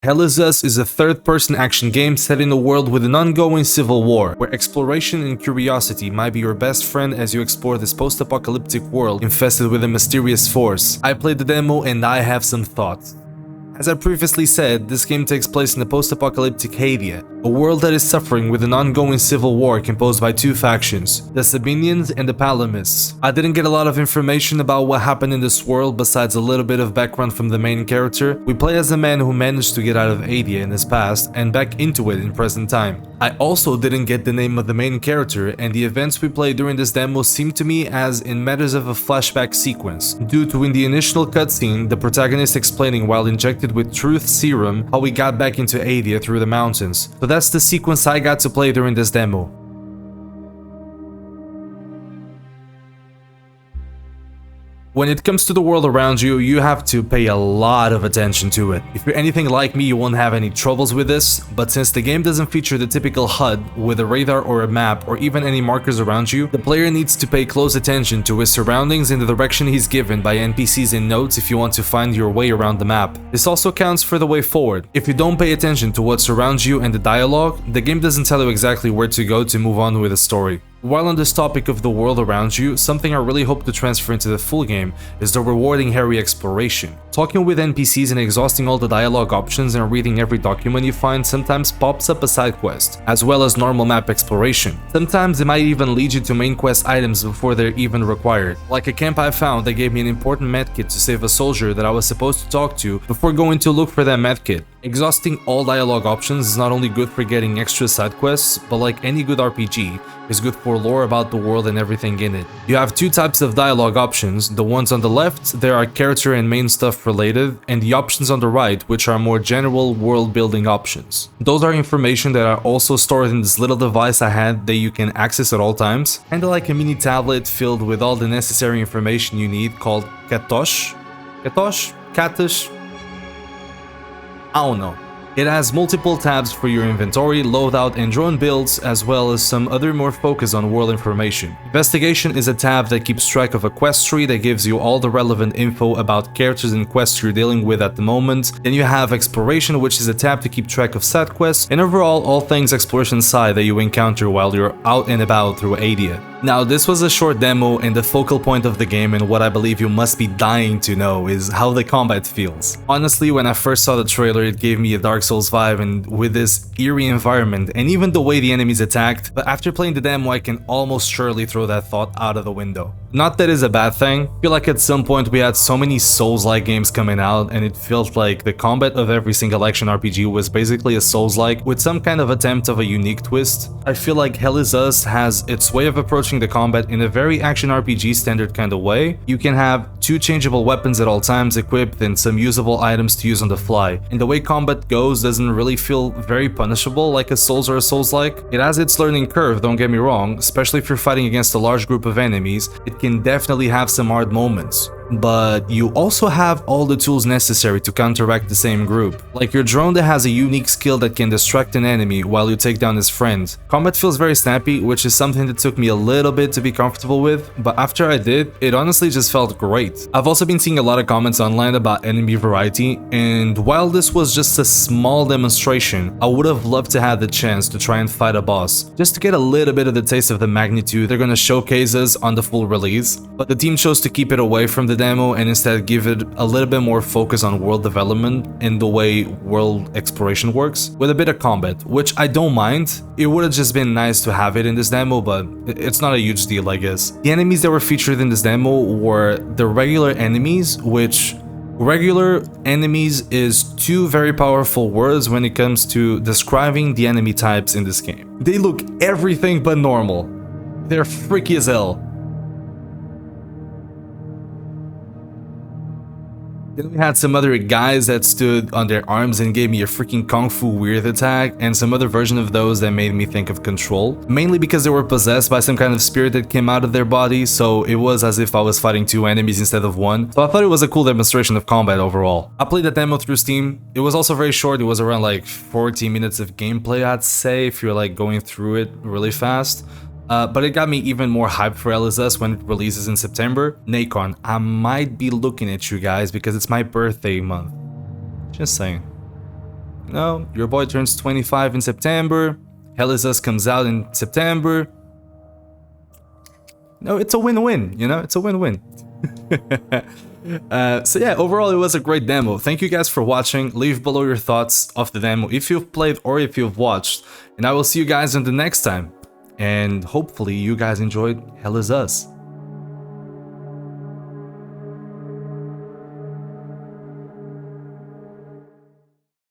Hell Is Us is a third-person action game set in a world with an ongoing civil war, where exploration and curiosity might be your best friend as you explore this post-apocalyptic world infested with a mysterious force. I played the demo and I have some thoughts. As I previously said, this game takes place in the post-apocalyptic Haiti, a world that is suffering with an ongoing civil war composed by two factions, the Sabinians and the Palamists. I didn't get a lot of information about what happened in this world besides a little bit of background from the main character. We play as a man who managed to get out of Haiti in his past and back into it in present time. I also didn't get the name of the main character, and the events we played during this demo seemed to me as in matters of a flashback sequence, due to in the initial cutscene, the protagonist explaining while injected with truth serum how we got back into Adia through the mountains. So that's the sequence I got to play during this demo. When it comes to the world around you, you have to pay a lot of attention to it. If you're anything like me, you won't have any troubles with this, but since the game doesn't feature the typical HUD with a radar or a map or even any markers around you, the player needs to pay close attention to his surroundings and the direction he's given by NPCs and notes if you want to find your way around the map. This also counts for the way forward. If you don't pay attention to what surrounds you and the dialogue, the game doesn't tell you exactly where to go to move on with the story. While on this topic of the world around you, something I really hope to transfer into the full game is the rewarding hairy exploration. Talking with NPCs and exhausting all the dialogue options and reading every document you find sometimes pops up a side quest, as well as normal map exploration. Sometimes it might even lead you to main quest items before they're even required. Like a camp I found that gave me an important medkit to save a soldier that I was supposed to talk to before going to look for that medkit. Exhausting all dialogue options is not only good for getting extra side quests, but like any good RPG, is good for lore about the world and everything in it. You have two types of dialogue options. The ones on the left, there are character and main stuff related, and the options on the right, which are more general world building options. Those are information that are also stored in this little device I had that you can access at all times, kinda like a mini tablet filled with all the necessary information you need called Katosh? Katosh? I don't know. It has multiple tabs for your inventory, loadout, and drone builds, as well as some other more focus on world information. Investigation is a tab that keeps track of a quest tree that gives you all the relevant info about characters and quests you're dealing with at the moment. Then you have exploration, which is a tab to keep track of side quests, and overall all things exploration side that you encounter while you're out and about through Adia. Now, this was a short demo, and the focal point of the game and what I believe you must be dying to know is how the combat feels. Honestly, when I first saw the trailer, it gave me a Dark Souls vibe, and with this eerie environment and even the way the enemies attacked, but after playing the demo I can almost surely throw that thought out of the window. Not that it's a bad thing. I feel like at some point we had so many Souls-like games coming out, and it felt like the combat of every single action RPG was basically a Souls-like with some kind of attempt of a unique twist. I feel like Hell Is Us has its way of approaching the combat in a very action RPG standard kind of way. You can have two changeable weapons at all times equipped and some usable items to use on the fly, and the way combat goes doesn't really feel very punishable like a Souls or a Souls-like. It has its learning curve, don't get me wrong, especially if you're fighting against a large group of enemies. It can definitely have some hard moments, but you also have all the tools necessary to counteract the same group. Like your drone that has a unique skill that can distract an enemy while you take down his friend. Combat feels very snappy, which is something that took me a little bit to be comfortable with, but after I did, it honestly just felt great. I've also been seeing a lot of comments online about enemy variety, and while this was just a small demonstration, I would have loved to have the chance to try and fight a boss, just to get a little bit of the taste of the magnitude they're gonna showcase us on the full release. But the team chose to keep it away from the demo and instead give it a little bit more focus on world development and the way world exploration works, with a bit of combat, which I don't mind. It would have just been nice to have it in this demo, but it's not a huge deal, I guess. The enemies that were featured in this demo were the regular enemies, which regular enemies is two very powerful words when it comes to describing the enemy types in this game. They look everything but normal. They're freaky as hell. Then we had some other guys that stood on their arms and gave me a freaking Kung Fu weird attack, and some other version of those that made me think of Control, mainly because they were possessed by some kind of spirit that came out of their body, so it was as if I was fighting two enemies instead of one. So I thought it was a cool demonstration of combat overall. I played the demo through Steam. It was also very short. It was around like 40 minutes of gameplay, I'd say, if you're like going through it really fast. But it got me even more hyped for Hell Is Us when it releases in September. Nacon, I might be looking at you guys because it's my birthday month. Just saying. No, your boy turns 25 in September. Hell is Us comes out in September. No, it's a win-win, you know? It's a win-win. So yeah, overall it was a great demo. Thank you guys for watching. Leave below your thoughts of the demo if you've played or if you've watched. And I will see you guys in the next time. And hopefully you guys enjoyed Hell is Us.